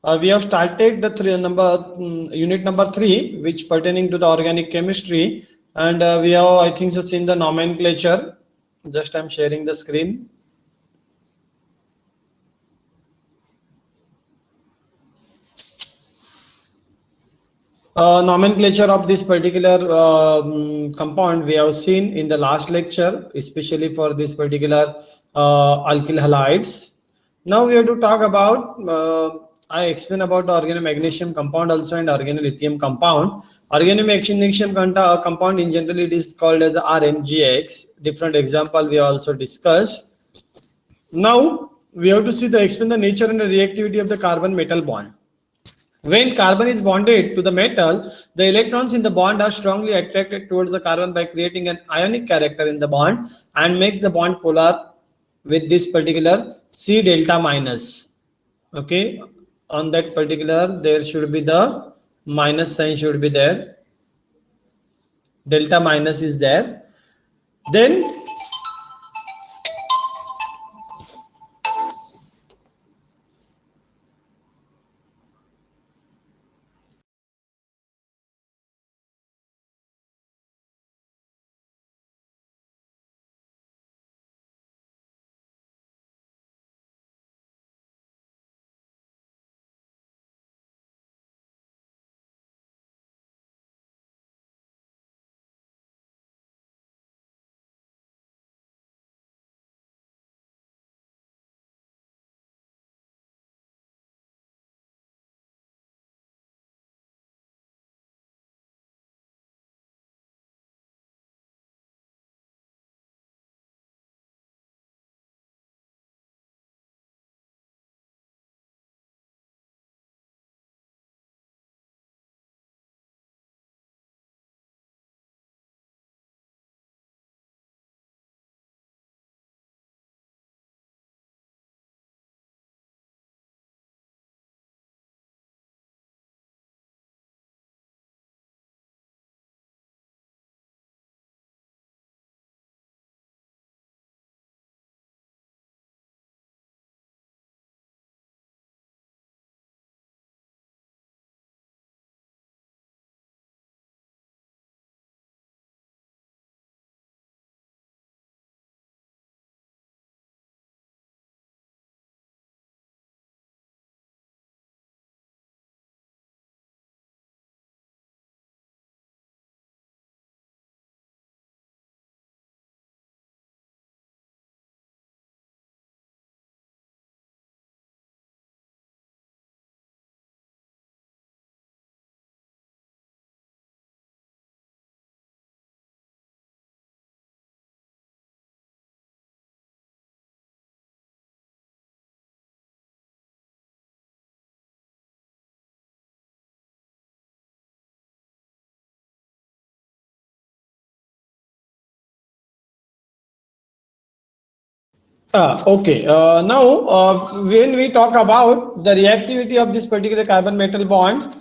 We have started the unit number 3, which pertaining to the organic chemistry, and we have, I think, so seen the nomenclature. Just I'm sharing the screen. Nomenclature of this particular compound we have seen in the last lecture, especially for this particular alkyl halides. Now we have to talk about, I explain about the organomagnesium compound also and organolithium compound. Organomagnesium compound in general it is called as RMGX. Different example we also discussed. Now we have to explain the nature and the reactivity of the carbon metal bond. When carbon is bonded to the metal, the electrons in the bond are strongly attracted towards the carbon by creating an ionic character in the bond and makes the bond polar with this particular C delta minus. Okay, on that particular there should be the minus sign should be there. Delta minus is there. Then okay. Now, when we talk about the reactivity of this particular carbon metal bond,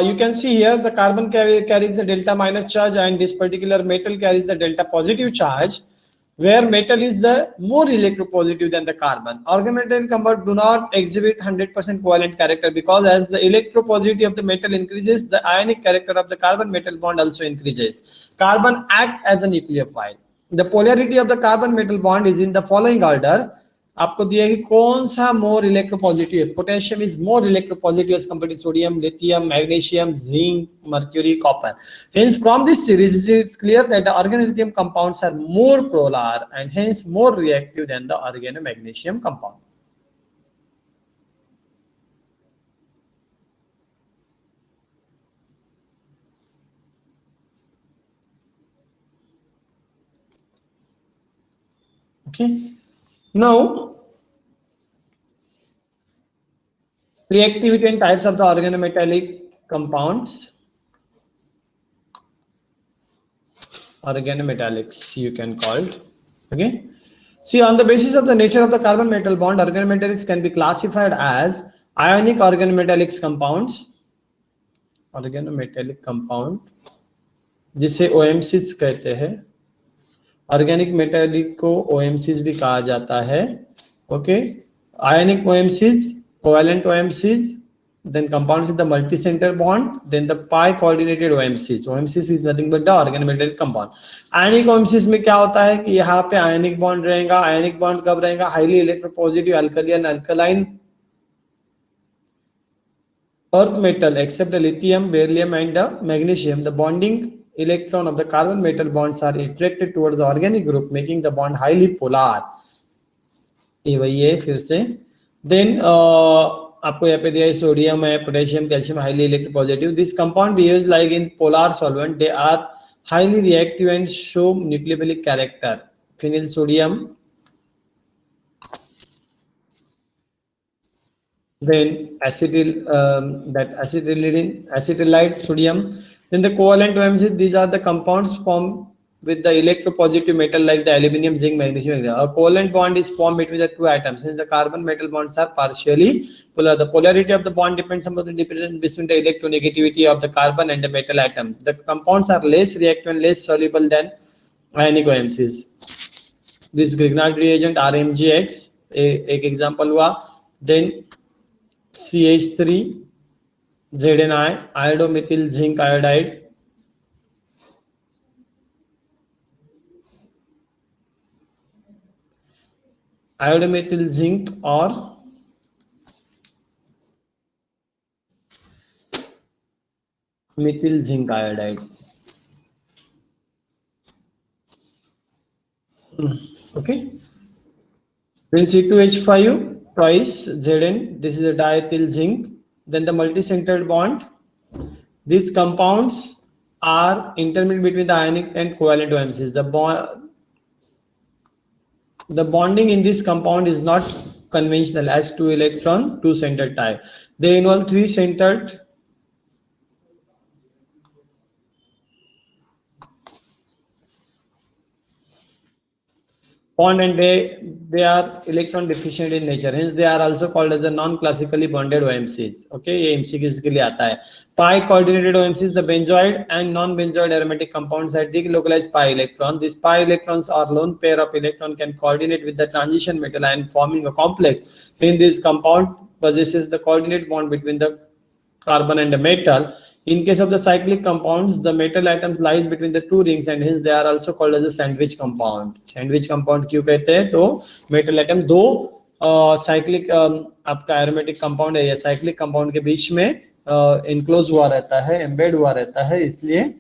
you can see here the carbon carries the delta minus charge and this particular metal carries the delta positive charge, where metal is the more electropositive than the carbon. Organometallic compound do not exhibit 100% covalent character because as the electropositivity of the metal increases, the ionic character of the carbon metal bond also increases. Carbon act as a nucleophile. The polarity of the carbon metal bond is in the following order. आपको दिया है कि कौन सा more electropositive है. Potassium is more electropositive as compared to sodium, lithium, magnesium, zinc, mercury, copper. Hence, from this series, it's clear that the organolithium compounds are more polar and hence more reactive than the organomagnesium compound. Okay. Now, reactivity and types of the organometallic compounds. Organometallics you can call it. Okay. See, on the basis of the nature of the carbon metal bond, organometallics can be classified as ionic organometallics compounds. Organometallic compound जिसे OMCs कहते हैं. Organic metallic को OMCs भी कहा जाता है. Okay. Ionic OMCs, covalent OMCs, then compounds with the multi-center bond, then the pi coordinated OMCs. OMCs is nothing but the organometallic compound. Ionic OMCs में क्या होता है कि यहाँ पे आयनिक बॉन्ड रहेगा. आयनिक बॉन्ड कब रहेगा? Highly electropositive alkali and alkaline earth metal except the lithium, beryllium and the magnesium. The bonding electron of the carbon metal bonds are attracted towards the organic group, making the bond highly polar. ये वही है फिर से. Then आपको यहाँ पे दिया है सोडियम है, potassium, calcium, highly electropositive. This compound behaves like in polar solvent. They are highly reactive and show nucleophilic character. Phenyl sodium, then acetylide sodium, then the covalent OMCs. These are the compounds formed with the electropositive metal like the aluminum, zinc, magnesium. A covalent bond is formed between the two atoms. Since the carbon metal bonds are partially polar, the polarity of the bond depends upon the difference between the electronegativity of the carbon and the metal atom. The compounds are less reactive and less soluble than ionic OMCs. This Grignard reagent RMGX एक example हुआ. Then CH3 ZNI, iodomethyl zinc iodide, iodomethyl zinc or methyl zinc iodide. Okay. Then C2H5 twice Zn. This is a diethyl zinc. Then the multi-centered bond. These compounds are intermediate between the ionic and covalent OMCs. The bonding in this compound is not conventional as 2 electron 2 centered tie. They involve 3 centered bond and they are electron deficient in nature, hence they are also called as the non-classically bonded OMCs. Okay, ये MCQs के लिए आता है. Pi coordinated OMCs, the benzoid and non-benzoid aromatic compounds that delocalize pi electron. These pi electrons or lone pair of electron can coordinate with the transition metal ion forming a complex. In this compound possesses the coordinate bond between the carbon and the metal. In case of the cyclic compounds, the metal atoms lies between the two rings and hence they are also called as a sandwich compound. Sandwich compound क्यों कहते हैं? तो metal atom दो cyclic आपका aromatic compound है या cyclic compound के बीच में enclose हुआ रहता है, embed हुआ रहता है, इसलिए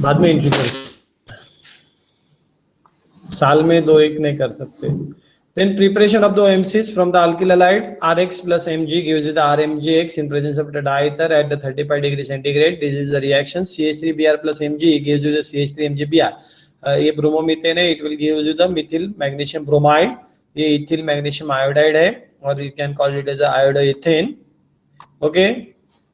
बाद में एंट्री कर साल में 2-1 नहीं कर सकते. Then preparation of the OMCs from the alkyl halide Rx plus Mg gives you the RMGX in presence of the diether at the 35 degree centigrade. This is the reaction. CH3Br plus Mg gives you the CH3MgBr. ये bromomethane है. It will give you the methyl magnesium bromide. ये ethyl magnesium iodide है और you can call it as a iodoethane. Okay.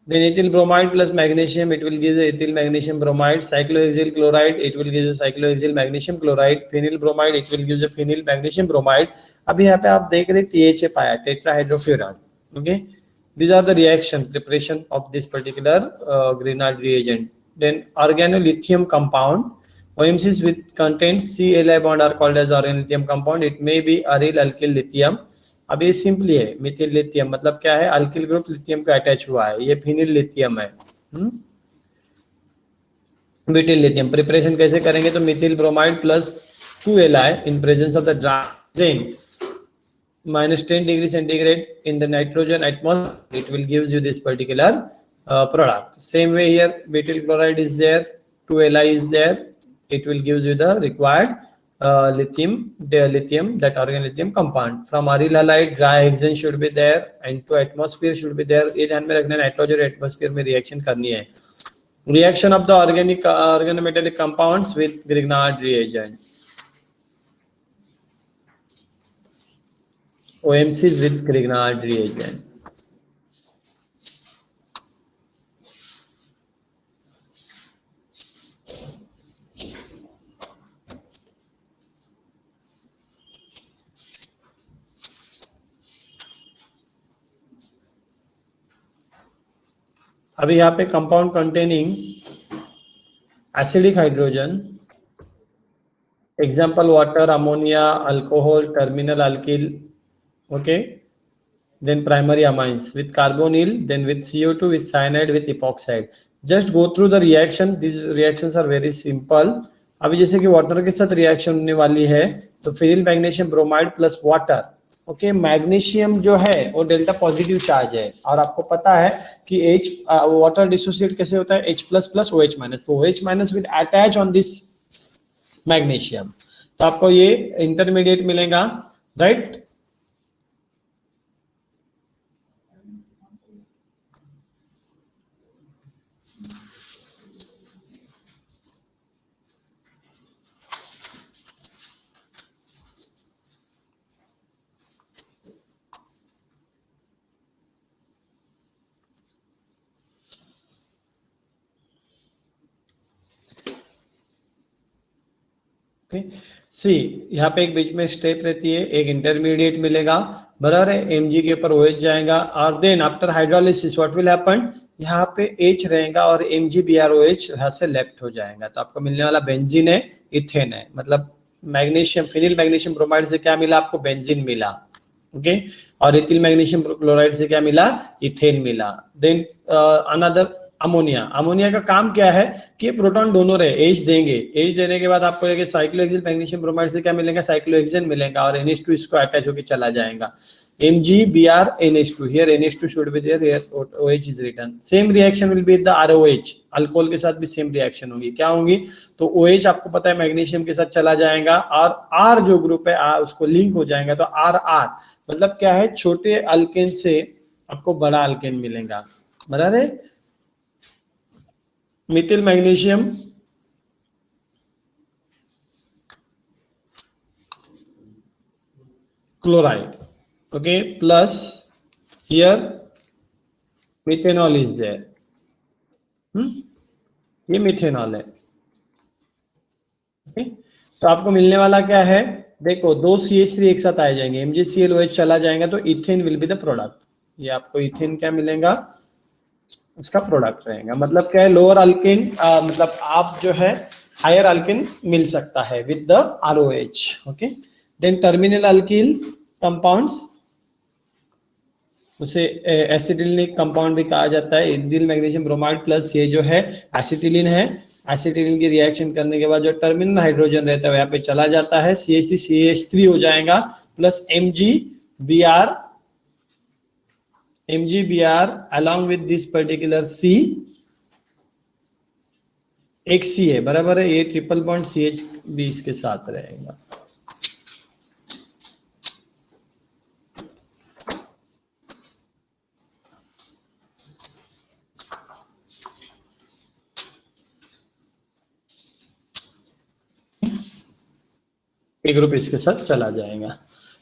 Then ethyl bromide plus magnesium, it will give the ethyl magnesium bromide. Cyclohexyl chloride, it will give the cyclohexyl magnesium chloride. Phenyl bromide, it will give the phenyl magnesium bromide. अभी यहाँ पे आप देख रहे THA पाया, tetrahydrofuran. Okay, these are the reaction preparation of this particular Grignard reagent. Then organolithium compound, OMCs with contains C-Li bond are called as organolithium compound. It may be aryl alkyl lithium. अब ये simply है Mithil lithium, मतलब क्या है? Alkyl group lithium को attach हुआ है. ये फिनिल लिथियम है. मिथिल लिथियम प्रिपरेशन कैसे करेंगे? तो methyl bromide plus 2Li in presence of the ड्राइजेन -10 degree centigrade in the nitrogen atmosphere, it will gives you this particular product. Same way here, butyl chloride is there, 2Li is there, it will gives you the required lithium, that organolithium compound. From aryl halide dry hexane should be there and to atmosphere should be there. ये ध्यान में रखना, nitrogen atmosphere में reaction करनी है. Reaction of the organometallic compounds with Grignard reagent. OMCs with Grignard reagent. अभी यहाँ पे compound containing acidic hydrogen, example water, ammonia, alcohol, terminal alkyl, okay, then primary amines with carbonyl, then with CO2, with cyanide, with epoxide. Just go through the reaction, these reactions are very simple. अभी जैसे कि water के साथ reaction होने वाली है, तो phenyl magnesium bromide plus water, okay, magnesium जो है वो डेल्टा पॉजिटिव चार्ज है, और आपको पता है कि H वाटर डिसोसिएट कैसे होता है, H plus plus OH minus, तो OH minus will attach on this magnesium, तो आपको ये इंटरमीडिएट मिलेगा, राइट। सी यहाँ पे एक बीच में स्टेप रहती है, एक इंटरमीडिएट मिलेगा, बराबर है, Mg के ऊपर OH जाएगा, और then after hydrolysis what will happen, यहाँ पे H रहेगा और MgBrOH यहाँ से लेफ्ट हो जाएगा, तो आपको मिलने वाला बेंजीन है, इथेन है, मतलब मैग्नीशियम, फिनिल मैग्नीशियम ब्रोमाइड से क्या मिला आपको, बेंजीन मिला, ओके, और इथिल मैग्नीशियम क्लोराइड से क्या मिला, इथेन मिला। देन अनदर अमोनिया, अमोनिया का काम क्या है कि प्रोटॉन डोनर है, H देंगे, H देने के बाद आपको ये साइक्लोहेक्सेन मैग्नीशियम ब्रोमाइड से क्या मिलेगा, साइक्लोहेक्सेन मिलेगा, और NH2 इसको अटैच होकर चला जाएगा, MgBrNH2, here NH2 should be there, here OH is written, same reaction will be the ROH, alcohol के साथ भी सेम रिएक्शन होगी, क्या होंगी, तो OH आपको पता है मैग्नीशियम के साथ चला जाएगा, और R जो ग्रुप है उसको लिंक हो जाएगा, तो RR मतलब क्या है, छोटे अल्केन से आपको बड़ा अल्केन मिलेगा, बराबर है। Mithil magnesium chloride, okay, plus here methanol is there, ये मिथेनॉल है, okay? तो आपको मिलने वाला क्या है, देखो दो CH3 एक साथ आ जाएंगे, MgClOH चला जाएगा, तो ethane will be the product, ये आपको इथेन क्या मिलेगा, उसका प्रोडक्ट रहेगा, मतलब क्या है, लोअर अल्केन मतलब आप जो है हायर अल्केन मिल सकता है with the ROH, okay. Then terminal alkyl compounds, उसे एसिटिलिनिक कंपाउंड भी कहा जाता है, इथिल मैग्नीशियम ब्रोमाइड प्लस ये जो है एसिटिलिन है, एसिटिलिन की रिएक्शन करने के बाद जो टर्मिनल हाइड्रोजन रहता है यहाँ पे चला जाता है, CH3 हो जाएगा, plus MgBr along with this particular C, एक C है, बराबर है, ये ट्रिपल बॉन्ड CH20 के साथ रहेगा, एक ग्रुप इसके साथ चला जाएगा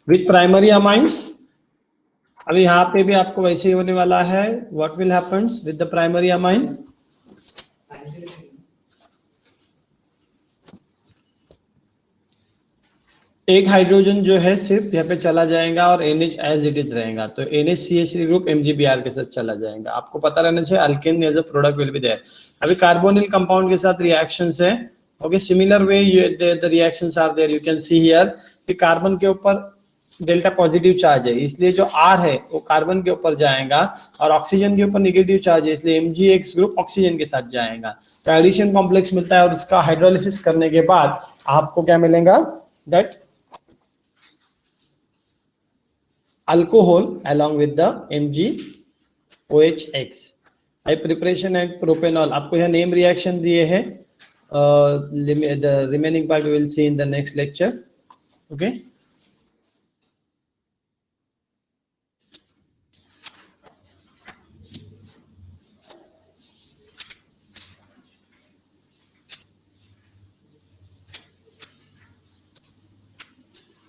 विथ प्राइमरी अमाइंस। अभी यहाँ पे भी आपको वैसे ही होने वाला है, what will happens with the primary amine, एक हाइड्रोजन जो है सिर्फ यहाँ पे चला जाएगा और NH एज इट इज रहेगा, तो NHCH3 ग्रुप MgBr के साथ चला जाएगा, आपको पता रहना चाहिए alkane as a product will be there. अभी कार्बोनिल कंपाउंड के साथ रिएक्शंस है, okay, similar way the reactions are there, you can see here कि कार्बन के ऊपर डेल्टा पॉजिटिव चार्ज है, इसलिए जो R है वो कार्बन के ऊपर जाएगा, और ऑक्सीजन के ऊपर नेगेटिव चार्ज है, इसलिए MgX ग्रुप ऑक्सीजन के साथ जाएगा, तो एडिशन कॉम्प्लेक्स मिलता है, और इसका हाइड्रोलिसिस करने के बाद आपको क्या मिलेगा, that alcohol along with the MgOHX। High preparation and propanol, आपको यहाँ नेम रिएक्शन दिए हैं, the remaining part we will see in the next lecture, okay।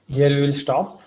Here we will stop.